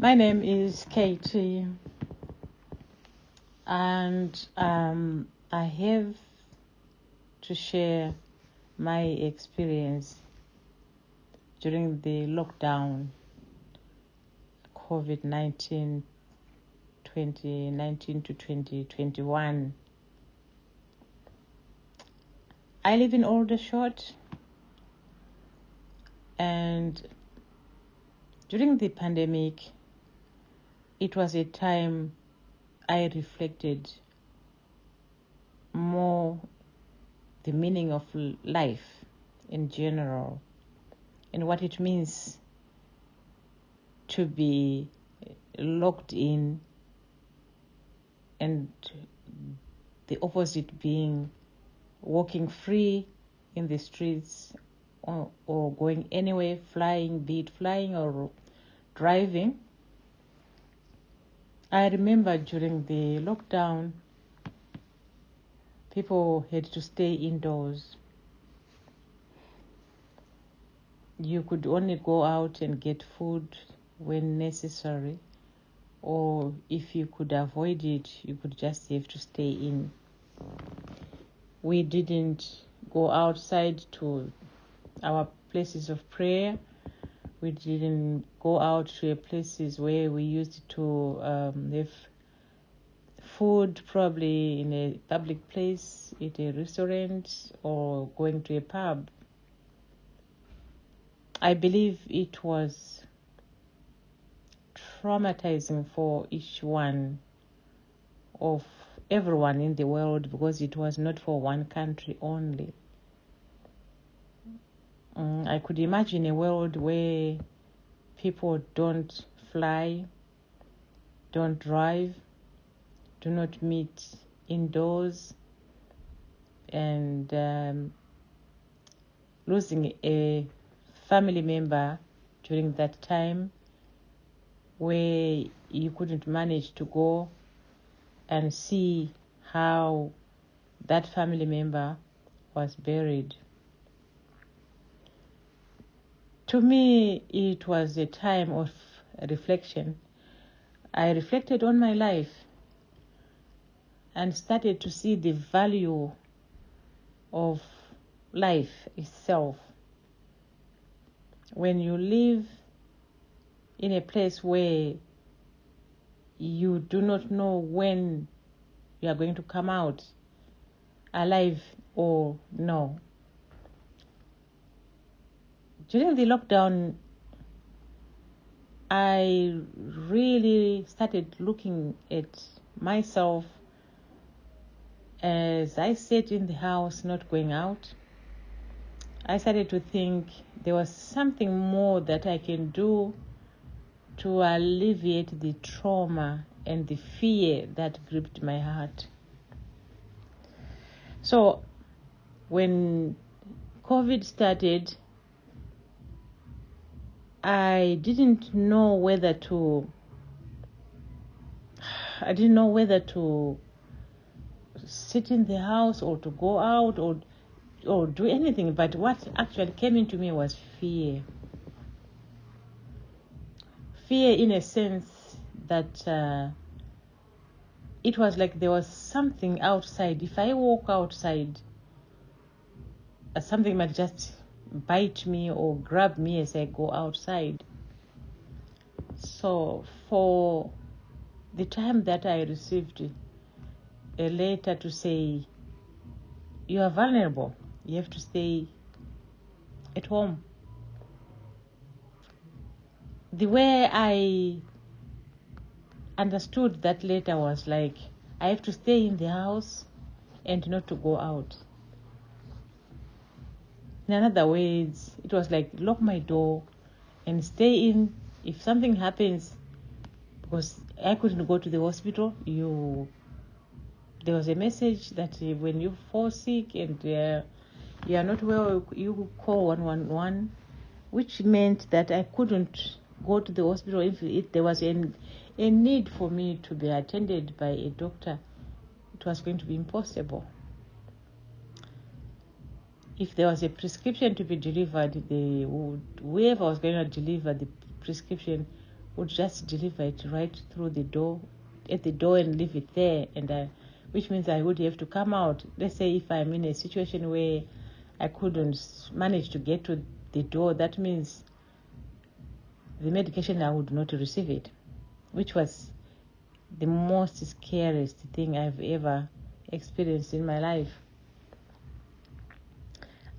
My name is Katie, and I have to share my experience during the lockdown, COVID-19, 2019 to 2021. I live in Aldershot, and during the pandemic, it was a time I reflected more the meaning of life in general and what it means to be locked in, and the opposite being walking free in the streets or going anywhere, flying, be it flying or driving. I remember during the lockdown, people had to stay indoors. You could only go out and get food when necessary, or if you could avoid it, you could just have to stay in. We didn't go outside to our places of prayer. We didn't go out to places where we used to have food, probably in a public place, at a restaurant, or going to a pub. I believe it was traumatizing for each one of everyone in the world, because it was not for one country only. I could imagine a world where people don't fly, don't drive, do not meet indoors, and losing a family member during that time, where you couldn't manage to go and see how that family member was buried. To me, it was a time of reflection. I reflected on my life and started to see the value of life itself. When you live in a place where you do not know when you are going to come out alive or no. During the lockdown, I really started looking at myself as I sat in the house, not going out. I started to think there was something more that I can do to alleviate the trauma and the fear that gripped my heart. So when COVID started, I didn't know whether to sit in the house or to go out or do anything. But what actually came into me was fear. Fear in a sense that it was like there was something outside. If I walk outside, something might just bite me or grab me as I go outside. So for the time that I received a letter to say, you are vulnerable, you have to stay at home, the way I understood that letter was like, I have to stay in the house and not to go out. In other words, it was like, lock my door and stay in. If something happens, because I couldn't go to the hospital, there was a message that when you fall sick and you are not well, you call 111, which meant that I couldn't go to the hospital if there was a need for me to be attended by a doctor. It was going to be impossible. If there was a prescription to be delivered, whoever was going to deliver the prescription would just deliver it right through the door, at the door, and leave it there, and which means I would have to come out. Let's say if I'm in a situation where I couldn't manage to get to the door, that means the medication, I would not receive it, which was the most scariest thing I've ever experienced in my life.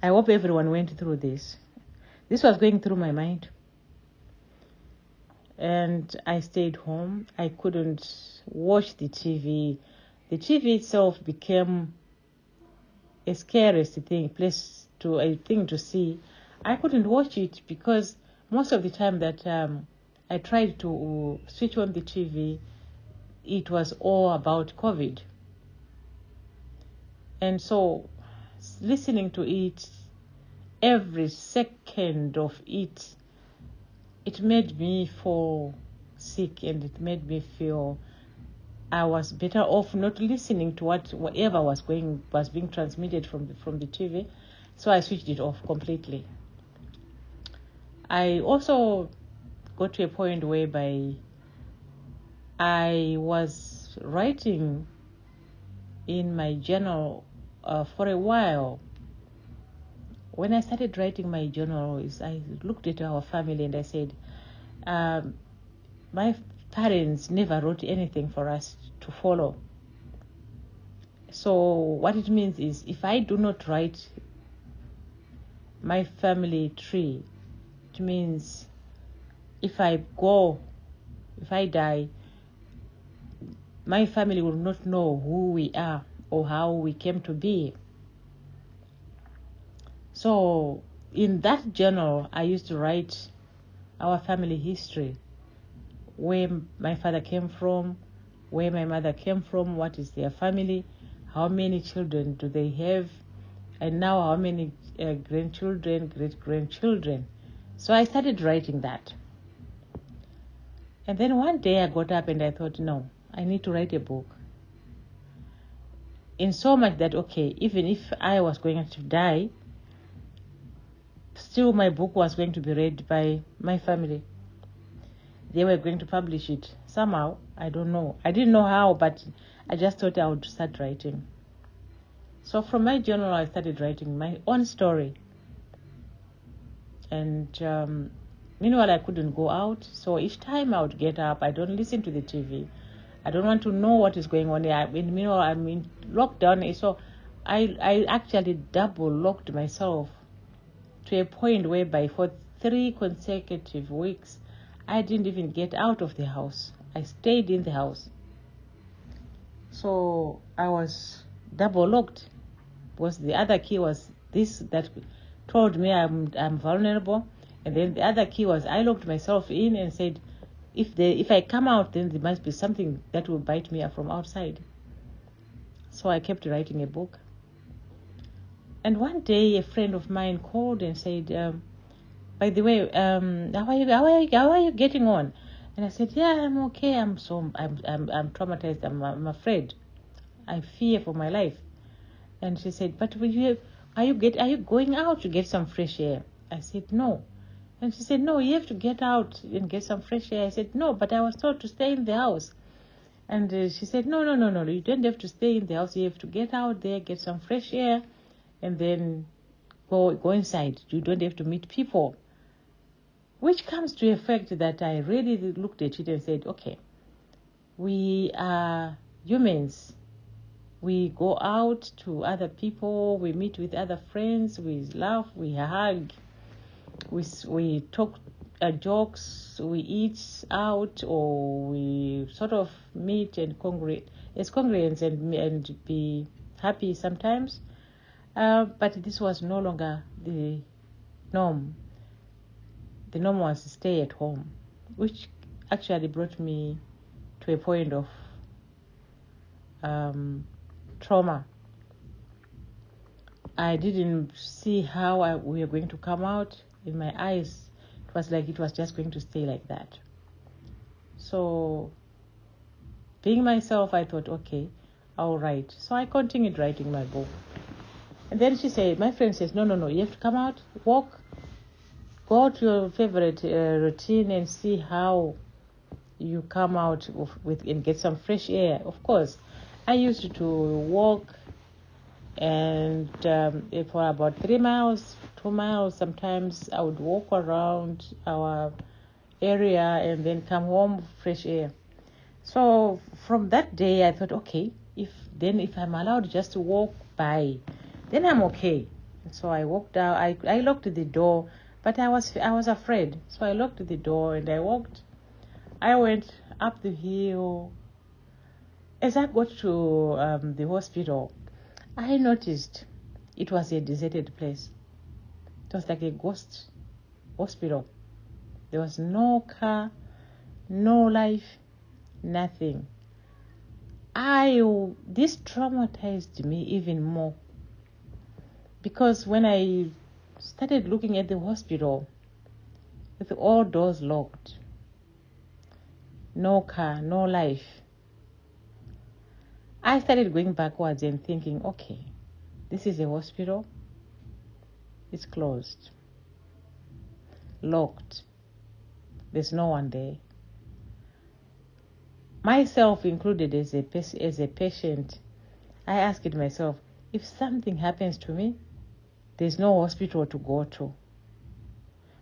I hope everyone went through this. This was going through my mind. And I stayed home. I couldn't watch the TV. The TV itself became a scariest thing to see. I couldn't watch it because most of the time that I tried to switch on the TV, it was all about COVID. And so listening to it, every second of it made me fall sick, and it made me feel I was better off not listening to whatever was being transmitted from the TV. So I switched it off completely. I also got to a point whereby I was writing in my journal for a while. When I started writing my journal, I looked at our family and I said, my parents never wrote anything for us to follow. So what it means is, if I do not write my family tree, it means if I die, my family will not know who we are or how we came to be. So in that journal, I used to write our family history, where my father came from, where my mother came from, what is their family, how many children do they have, and now how many grandchildren, great-grandchildren. So I started writing that. And then one day I got up and I thought, no, I need to write a book. In so much that, okay, even if I was going to die, still my book was going to be read by my family. They were going to publish it somehow. I don't know. I didn't know how, but I just thought I would start writing. So from my journal, I started writing my own story. And meanwhile, I couldn't go out. So each time I would get up, I don't listen to the TV. I don't want to know what is going on. Meanwhile, I'm in lockdown. So I actually double locked myself to a point whereby for 3 consecutive weeks, I didn't even get out of the house. I stayed in the house. So I was double locked, because the other key was this that told me I'm vulnerable, and then the other key was I locked myself in and said, if I come out, then there must be something that will bite me from outside. So I kept writing a book. And one day a friend of mine called and said, by the way, how are you getting on? And I said, yeah, I'm okay. I'm traumatized. I'm afraid. I fear for my life. And she said, but are you going out to get some fresh air? I said, no. And she said, no, you have to get out and get some fresh air. I said, no, but I was told to stay in the house. And she said, no, you don't have to stay in the house. You have to get out there, get some fresh air, and then go inside. You don't have to meet people. Which comes to effect that I really looked at it and said, okay, we are humans. We go out to other people, we meet with other friends, we laugh, we hug, we talk jokes, we eat out, or we sort of meet and as congregants and be happy sometimes. But this was no longer the norm. The norm was to stay at home, which actually brought me to a point of trauma. I didn't see how we were going to come out. In my eyes, it was like it was just going to stay like that. So, being myself, I thought, okay, I'll write. So I continued writing my book. And then my friend says, no, you have to come out, walk, go to your favorite routine and see how you come out with and get some fresh air. Of course, I used to walk, and for about 3 miles, 2 miles, sometimes I would walk around our area and then come home, fresh air. So from that day, I thought, okay, if I'm allowed just to walk by, then I'm okay. So I walked out. I locked the door, but I was afraid. So I locked the door and I walked. I went up the hill. As I got to the hospital, I noticed it was a deserted place. It was like a ghost hospital. There was no car, no life, nothing. This traumatized me even more, because when I started looking at the hospital with all doors locked, no car, no life, I started going backwards and thinking, okay, this is a hospital, it's closed, locked, there's no one there. Myself included as a patient, I asked myself, if something happens to me, there's no hospital to go to,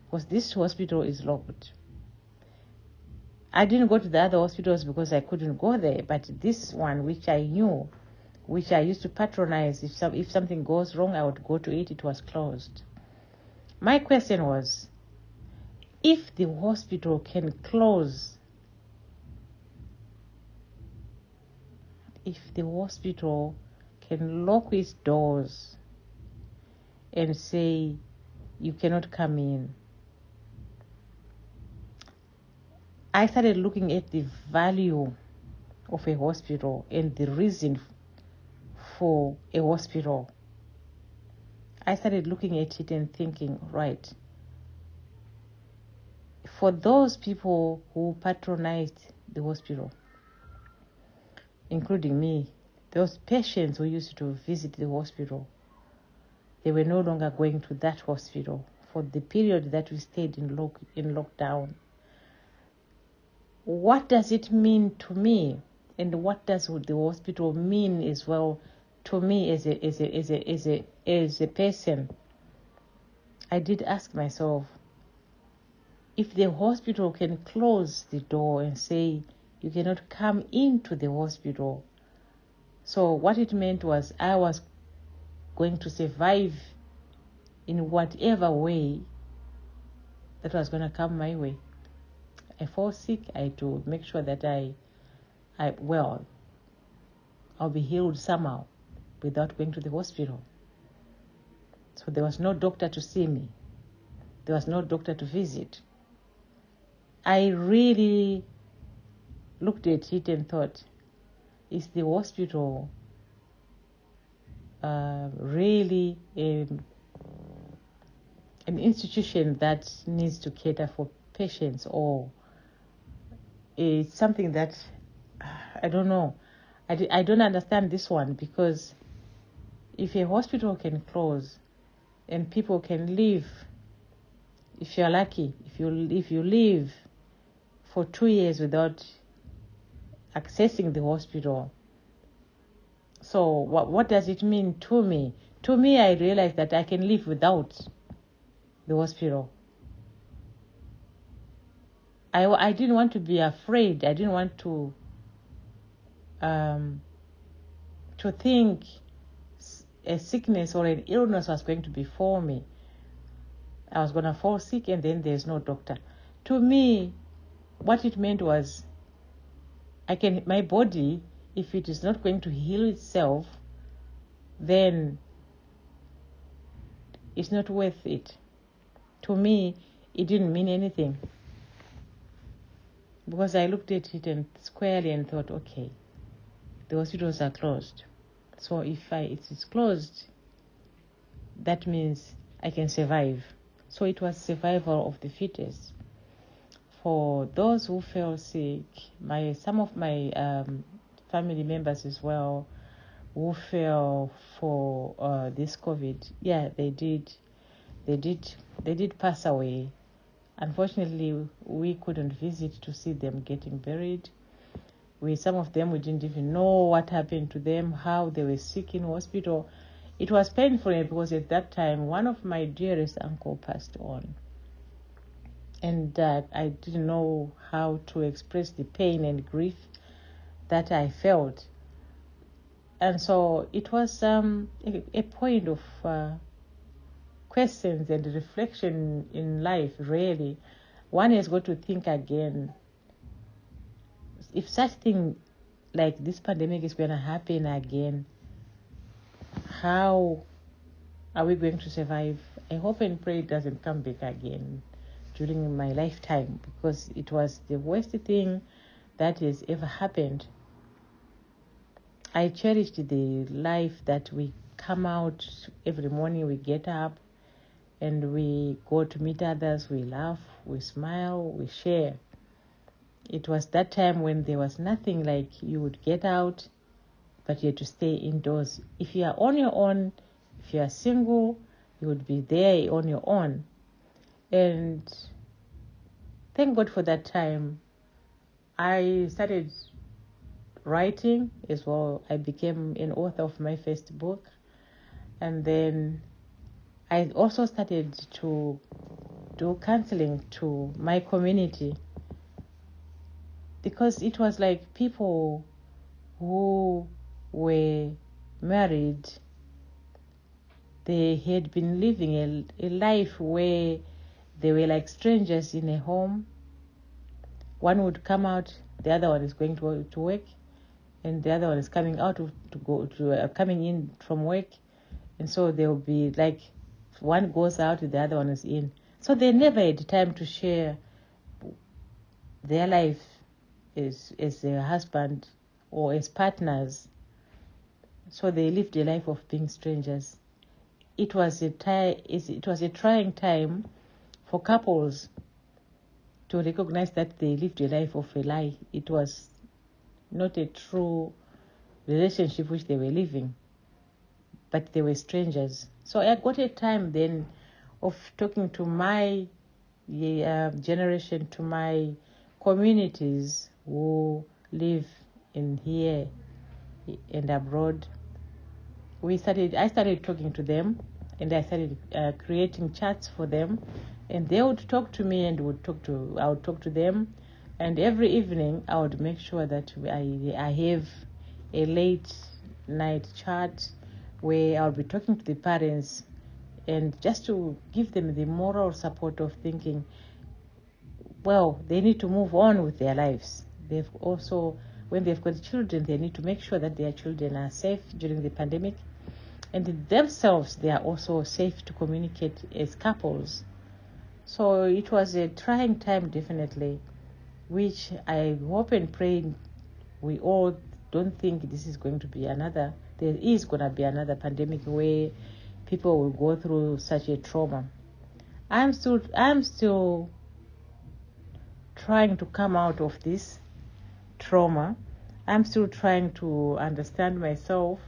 because this hospital is locked. I didn't go to the other hospitals because I couldn't go there, but this one, which I knew, which I used to patronize, if something goes wrong, I would go to it. It was closed. My question was, if the hospital can close, if the hospital can lock its doors and say you cannot come in, I started looking at the value of a hospital and the reason for a hospital. I started looking at it and thinking, right, for those people who patronized the hospital, including me, those patients who used to visit the hospital, they were no longer going to that hospital for the period that we stayed in lockdown. What does it mean to me, and what does the hospital mean as well to me as a person? I did ask myself, if the hospital can close the door and say you cannot come into the hospital, so what it meant was I was going to survive in whatever way that was going to come my way. I fall sick, I had to make sure that I'll be healed somehow without going to the hospital. So there was no doctor to see me. There was no doctor to visit. I really looked at it and thought, is the hospital really an institution that needs to cater for patients, or it's something that, I don't know. I don't understand this one, because if a hospital can close and people can leave, if you're lucky, if you live for 2 years without accessing the hospital, so what does it mean to me? To me, I realized that I can live without the hospital. I didn't want to be afraid. I didn't want to think a sickness or an illness was going to befall me. I was going to fall sick and then there's no doctor. To me, what it meant was, my body, if it is not going to heal itself, then it's not worth it. To me, it didn't mean anything, because I looked at it and squarely and thought, okay, the hospitals are closed. So if it is closed, that means I can survive. So it was survival of the fittest. For those who fell sick, some of my family members as well, who fell for this COVID, yeah, they did pass away. Unfortunately, we couldn't visit to see them getting buried. Some of them, we didn't even know what happened to them, how they were sick in hospital. It was painful because at that time, one of my dearest uncle passed on. And I didn't know how to express the pain and grief that I felt. And so it was a point of questions and reflection in life, really. One has got to think again. If such thing like this pandemic is going to happen again, how are we going to survive? I hope and pray it doesn't come back again during my lifetime, because it was the worst thing that has ever happened. I cherished the life that we come out every morning, we get up and we go to meet others, we laugh, we smile, we share. It was that time when there was nothing like you would get out, but you had to stay indoors. If you are on your own, if you are single, you would be there on your own. And thank God for that time. I started writing as well. I became an author of my first book. And then I also started to do counseling to my community, because it was like people who were married, they had been living a life where they were like strangers in a home. One would come out, the other one is going to work, and the other one is coming out coming in from work. And so they'll be like, one goes out, the other one is in. So they never had time to share their life as a husband or as partners. So they lived a life of being strangers. It was a trying time for couples to recognize that they lived a life of a lie. It was not a true relationship which they were living, but they were strangers. So I got a time then of talking to my generation, to my communities who live in here and abroad. I started talking to them, and I started creating chats for them, and they would talk to me, and I would talk to them, and every evening I would make sure that I have a late night chat where I'll be talking to the parents, and just to give them the moral support of thinking, well, they need to move on with their lives. They've also, when they've got children, they need to make sure that their children are safe during the pandemic. And themselves, they are also safe to communicate as couples. So it was a trying time, definitely, which I hope and pray we all don't think this is going to be there is going to be another pandemic where people will go through such a trauma. I'm still trying to come out of this trauma. I'm still trying to understand myself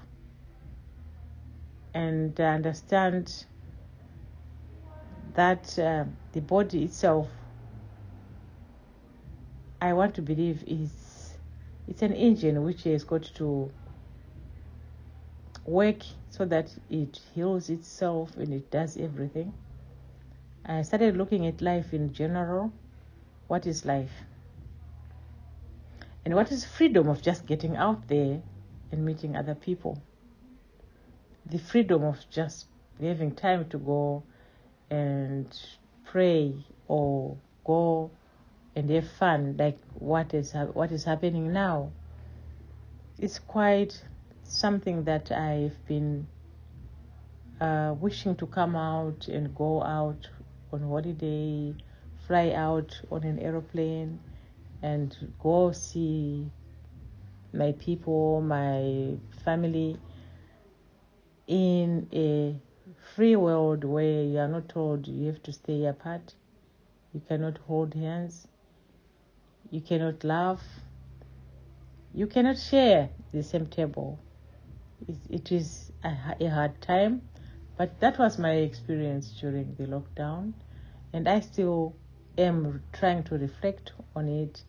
and understand that the body itself, I want to believe, it's an engine which has got to work so that it heals itself and it does everything. I started looking at life in general. What is life? And what is freedom of just getting out there and meeting other people? The freedom of just having time to go and pray or go and have fun, like what is happening now. It's quite something that I've been wishing to come out and go out on holiday, fly out on an aeroplane and go see my people, my family, in a free world where you are not told you have to stay apart, you cannot hold hands, you cannot laugh, you cannot share the same table. It is a hard time, but that was my experience during the lockdown, and I still am trying to reflect on it,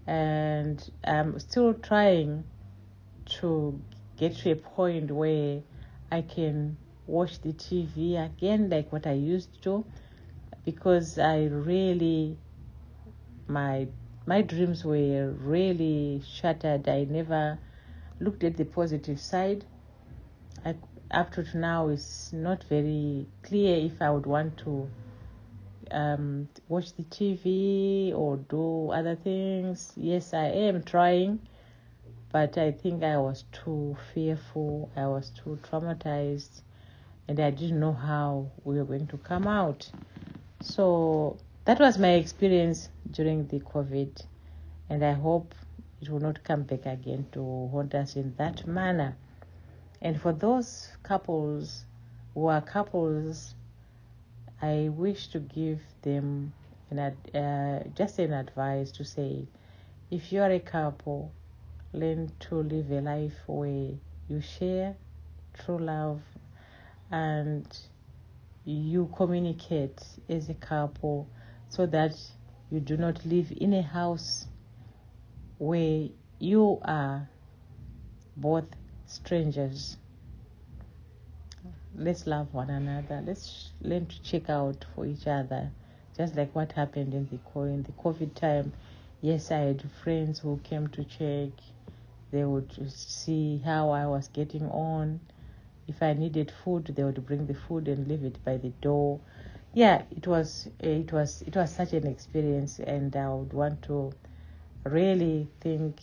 and I'm still trying to get to a point where I can watch the TV again like what I used to, because I really, my dreams were really shattered. I never looked at the positive side. Up to now, it's not very clear if I would want to watch the TV or do other things. Yes, I am trying, but I think I was too fearful, I was too traumatized, and I didn't know how we were going to come out. So that was my experience during the COVID, and I hope it will not come back again to haunt us in that manner. And for those couples who are couples, I wish to give them just an advice to say, if you are a couple, learn to live a life where you share true love and you communicate as a couple, so that you do not live in a house where you are both strangers. Let's love one another. Let's learn to check out for each other, just like what happened in the COVID time. Yes, I had friends who came to check. They would see how I was getting on. If I needed food, they would bring the food and leave it by the door. Yeah, it was such an experience, and I would want to really think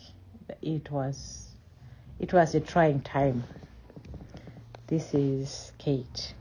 that it was a trying time. This is Kate.